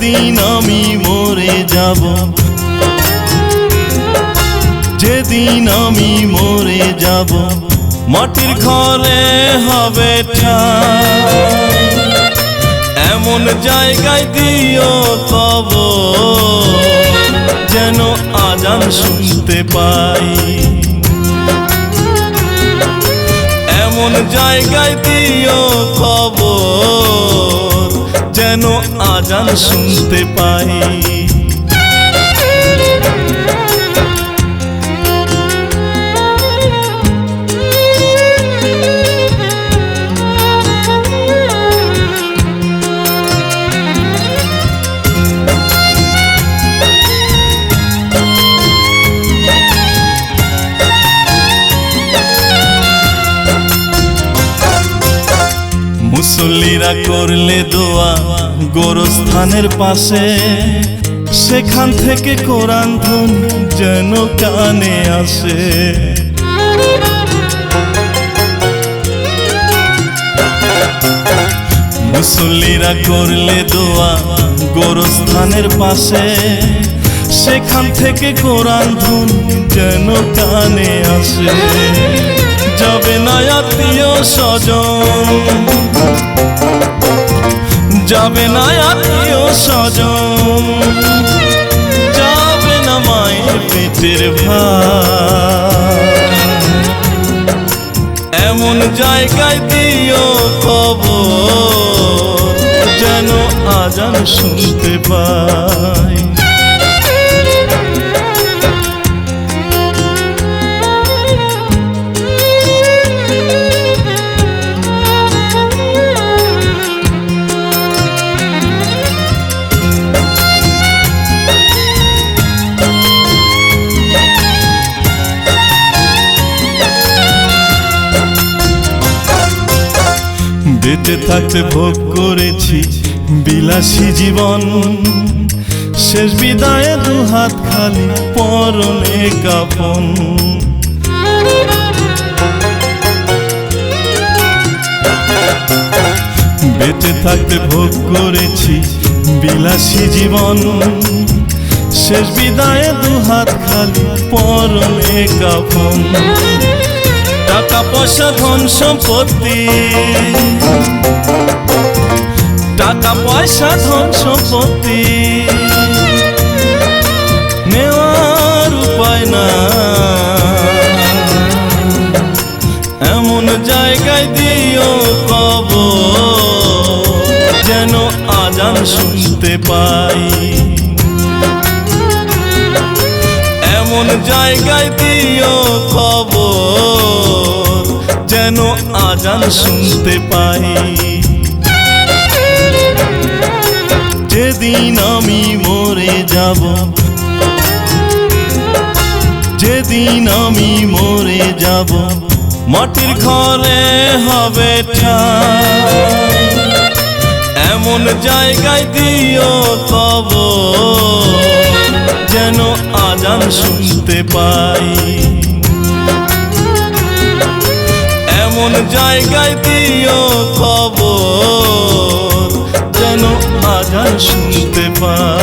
যেদিন আমি মরে যাব, যেদিন আমি মরে যাব, মাটির ঘরে হবে ঠাঁই। এমন জায়গায় দিও কবর যেন আজান শুনতে পাই। এমন জায়গায় দিও কবর যেন আজান শুনতে পাই। মুসল্লিরা করলে দোয়া গোরস্থানের পাশে, সেখান থেকে কোরআন ধুন যেন কানে আসে। মুসল্লিরা করলে দোয়া গোরস্থানের পাশে, সেখান থেকে কোরআন ধুন যেন কানে আসে। যাবে না আত্মীয় স্বজন, যাবে না আত্মীয় স্বজন, যাবে না মায়ের পেটের ভাই। এমন জায়গায় দিও কবর যেন আজান শুনতে পাই। বেঁচে থাকতে ভোগ করেছি বিলাসী জীবন, শেষ বিদায়ে দুহাত খালি পরনে কাফন। বেঁচে থাকতে ভোগ করেছি বিলাসী জীবন, শেষ বিদায়ে দুহাত খালি পরনে কাফন। টাকা পয়সা ধন সম্পত্তি, টাকা পয়সা ধন সম্পত্তি নেওয়ার উপায় না। এমন জায়গায় দিও কবর যেন আজান শুনতে পাই। এমন জায়গায় দিও খবর যেন আজান শুনতে পাই। যেদিন আমি মরে যাব, যেদিন আমি মরে যাব, মাটির ঘরে হবে ঠাঁই। এমন জায়গায় দিও কবর যেন আজান শুনতে পাই। এমন জায়গায় দিও খবর যেন আজান শুনতে পাই।